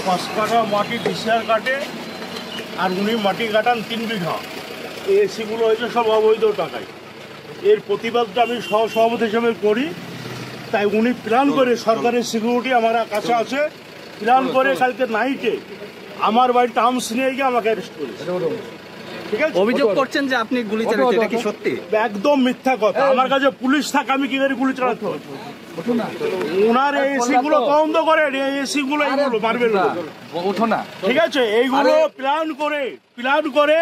5 কাঠা মাটি ডিসিআর কাটে, আর উনি মাটি কাটান 3 বিঘা। এই এসিগুলো হয়েছে সব অবৈধ টাকায়। এর প্রতিবাদটা আমি সহসভাপতি হিসেবে করি। তাই উনি প্ল্যান করে, সরকারের সিকিউরিটি আমার কাছে আছে, প্ল্যান করে কালকে নাইটে আমার বাড়িতে আর্মস নিয়ে গিয়ে আমাকে অ্যারেস্ট করেছে। ঠিক আছে, অভিযোগ করছেন যে আপনি গুলি চালাচ্ছেন, এটা কি সত্যি? একদম মিথ্যা কথা। আমার কাছে পুলিশ থাকে, আমি কি করে গুলি চালাতে হবে? ওনার এই এসি গুলো তদন্ত করেন, এই এসি গুলো এইগুলো মারবেন না, ঠিক আছে? এইগুলো প্ল্যান করে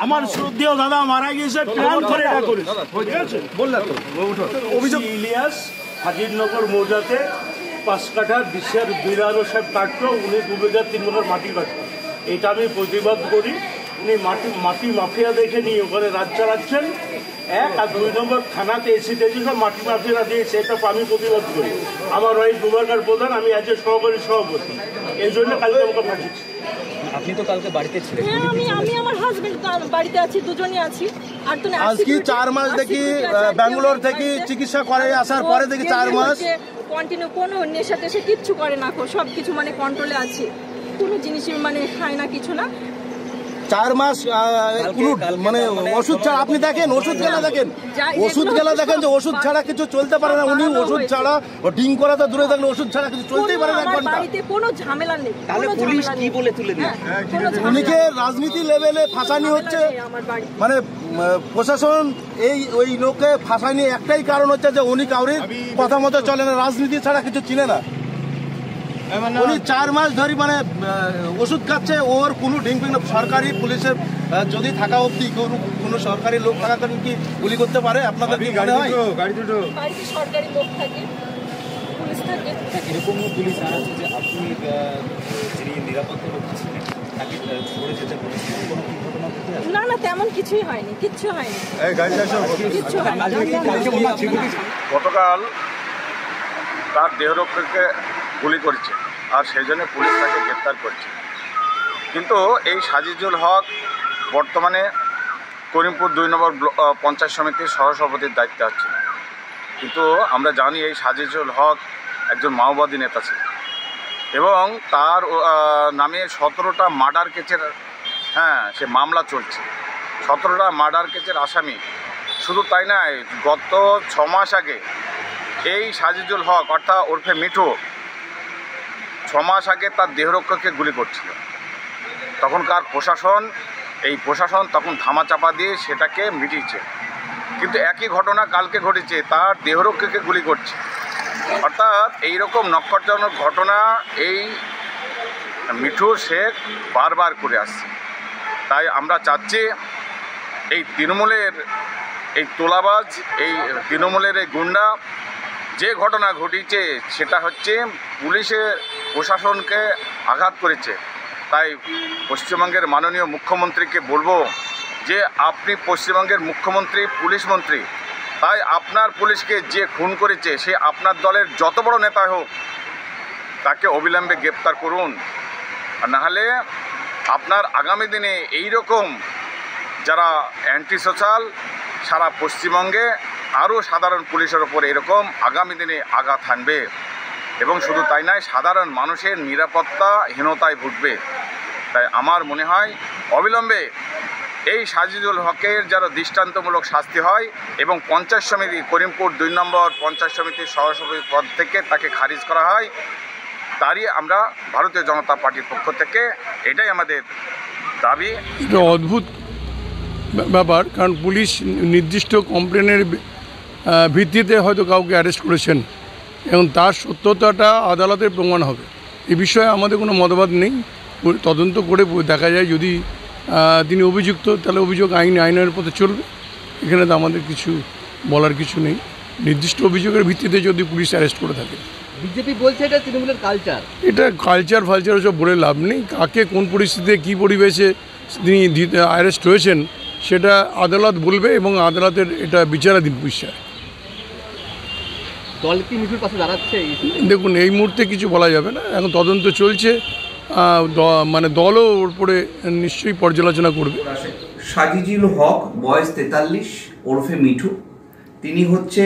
আমার শ্রদ্ধেয় দাদা মারা গিয়েছে, প্ল্যান করে এটা করেছে। ঠিক আছে, বললাম তো অভিযোগ ইলিয়াস হাজিরনগর মৌজাতে 5 কাঠা ডিসিআর বিরানো সাহেব কাটলো, উনি 2 বিঘা 3 বিঘার মাটি কাটলো। এটা আমি প্রতিবাদ করি। উনি মাটি মাফিয়া দেখে নিয়ে ওখানে রাজ চালাচ্ছেন, 1 আর 2 নম্বর থানাতে এসি দিয়েছি, সব মাটি মাফিয়া দিয়েছে। এটা আমি প্রতিবাদ করি। আমার ওই দুবারকার প্রধান, আমি আজকে সহকারী সভাপতি, এই জন্য কালকে আমাকে পাঠিয়েছি। আপনি তো কালকে বাড়িতে ছিলেন? হ্যাঁ, আমি আমার হাজবেন্ড বাড়িতে আছি, দুজনই আছি। আর তো আজকে 4 মাস দেখি ব্যাঙ্গালোর থেকে চিকিৎসা করে আসার পরে দেখি 4 মাস কন্টিনিউ কোনো নেশা টেশা কিচ্ছু করে না, সব কিছু মানে কন্ট্রোলে আছে, কোনো জিনিসই মানে খায় না, কিছু না। 4 মাস মানে ওষুধ ছাড়া, আপনি দেখেন ওষুধ খেলা দেখেন, যে ওষুধ ছাড়া কিছু চলতে পারে না। উনি ওষুধ ছাড়া, ডিং করা তো দূরে থাকলে ওষুধ ছাড়া কিছু চলতেই পারে না। বাড়িতে কোনো ঝামেলা নেই। তাহলে পুলিশ কি বলে তুলে দিল? উনিকে রাজনীতি লেভেলে ফাঁসানি হচ্ছে, মানে প্রশাসন ওই লোককে ফাঁসানি একটাই কারণ হচ্ছে যে উনি কাউরি কথা মতো চলে না, রাজনীতি ছাড়া কিছু চিনে না। উনি 4 মাস ধরে মানে ওষুধ খাচ্ছে, ওর কোনো ঢিংপিং না। সরকারি পুলিশের যদি থাকা অবধি কোনো সরকারি লোক থাকাকালীন কি গুলি করতে পারে? আপনাদের কি মনে হয়? বাড়িতে সরকারি লোক থাকে, পুলিশ থাকে। এরকম পুলিশ জানাচ্ছে যে আপনি যিনি নিরাপত্তা রক্ষী ছিলেন তাকে ছড়ে যেতে বলেছেন, কোনো কি ঘটনা ঘটে? না না, তেমন কিছুই হয়নি, কিচ্ছু হয়নি। গতকাল তার দেহরক্ষীকে গুলি করেছে, আর সেই জন্য পুলিশ তাকে গ্রেপ্তার করছে। কিন্তু এই সাজিজুল হক বর্তমানে করিমপুর 2 নম্বর পঞ্চায়েত সমিতির সহসভাপতির দায়িত্বে আছে। কিন্তু আমরা জানি এই সাজিজুল হক একজন মাওবাদী নেতা ছিল, এবং তার নামে 17টা মার্ডার কেসের সে মামলা চলছে। 17টা মার্ডার কেসের আসামি। শুধু তাই নয়, গত 6 মাস আগে এই সাজিজুল হক অর্থাৎ ওরফে মিঠু 6 মাস আগে তার দেহরক্ষককে গুলি করছিল। তখনকার প্রশাসন তখন ধামাচাপা দিয়ে সেটাকে মিটিয়েছে। কিন্তু একই ঘটনা কালকে ঘটেছে, তার দেহরক্ষককে গুলি করছে। অর্থাৎ এইরকম নক্ষত্রজনক ঘটনা এই মিঠু শেখ বারবার করে আসছে। তাই আমরা চাচ্ছি এই তৃণমূলের এই তোলাবাজ, এই তৃণমূলের এই গুন্ডা যে ঘটনা ঘটিয়েছে সেটা হচ্ছে পুলিশের প্রশাসনকে আঘাত করেছে। তাই পশ্চিমবঙ্গের মাননীয় মুখ্যমন্ত্রীকে বলবো যে আপনি পশ্চিমবঙ্গের মুখ্যমন্ত্রী, পুলিশ মন্ত্রী, তাই আপনার পুলিশকে যে খুন করেছে সে আপনার দলের যত বড় নেতা হোক, তাকে অবিলম্বে গ্রেপ্তার করুন। আর নাহলে আপনার আগামী দিনে এই রকম যারা অ্যান্টি সোশ্যাল সারা পশ্চিমবঙ্গে আরও সাধারণ পুলিশের ওপর এরকম আগামী দিনে আঘাত হানবে, এবং শুধু তাই নয়, সাধারণ মানুষের নিরাপত্তাহীনতায় ভুগবে। তাই আমার মনে হয় অবিলম্বে এই সাজিদুল হকের যারা দৃষ্টান্তমূলক শাস্তি হয়, এবং পঞ্চায়েত সমিতি করিমপুর 2 নম্বর পঞ্চায়েত সমিতির সহসভাপতি পদ থেকে তাকে খারিজ করা হয়। তারই আমরা ভারতীয় জনতা পার্টির পক্ষ থেকে এটাই আমাদের দাবি। এটা অদ্ভুত ব্যাপার, কারণ পুলিশ নির্দিষ্ট কমপ্লেনের ভিত্তিতে হয়তো কাউকে অ্যারেস্ট করেছেন, এবং তার সত্যতাটা আদালতের প্রমাণ হবে। এ বিষয়ে আমাদের কোনো মতবাদ নেই। তদন্ত করে দেখা যায় যদি তিনি অভিযুক্ত, তাহলে অভিযোগ আইনের পথে চলবে। এখানে তো আমাদের কিছু বলার কিছু নেই। নির্দিষ্ট অভিযোগের ভিত্তিতে যদি পুলিশ অ্যারেস্ট করে থাকে। বিজেপি বলছে এটা তৃণমূলের কালচার। এটা কালচার ওসব বলে লাভ নেই। কাকে কোন পরিস্থিতিতে কী পরিবেশে তিনি অ্যারেস্ট হয়েছেন সেটা আদালত বলবে, এবং আদালতের এটা বিচারাধীন বিষয়। দল কি মিঠুর পাশে দাঁড়াচ্ছে? দেখুন, এই মুহূর্তে কিছু বলা যাবে না, এখন তদন্ত চলছে। মানে দলও ওর উপরে নিশ্চয়ই পর্যালোচনা করবে। সাজিজুল হক, বয়স 43, ওরফে মিঠু। তিনি হচ্ছে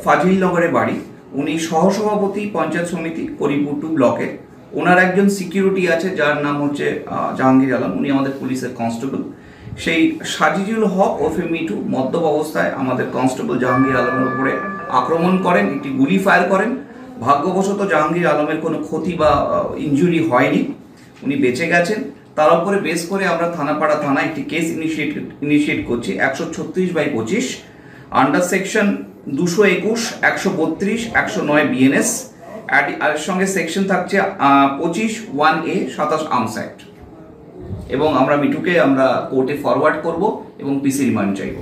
ফাজিলনগরে বাড়ি। উনি সহসভাপতি পঞ্চায়েত সমিতি করিমপুর 2 ব্লকের। ওনার একজন সিকিউরিটি আছে যার নাম হচ্ছে জাহাঙ্গীর আলম, উনি আমাদের পুলিশের কনস্টেবল। সেই সাজিজুল হক ওরফে মিঠু মদ্যপ অবস্থায় আমাদের কনস্টেবল জাহাঙ্গীর আলমের উপরে আক্রমণ করেন, একটি গুলি ফায়ার করেন। ভাগ্যবশত জাহাঙ্গীর আলমের কোনো ক্ষতি বা ইনজুরি হয়নি, উনি বেঁচে গেছেন। তার উপরে বেস করে আমরা থানাপাড়া থানায় একটি কেস ইনিশিয়েট করছি 136/25 আন্ডার সেকশন 221, 132, 109 বিএনএস। আর সঙ্গে সেকশন থাকছে 25(1)A 27 আর্মস অ্যাক্ট। এবং আমরা মিঠুকে আমরা কোর্টে ফরওয়ার্ড করব এবং পিসি রিমান্ড চাইব।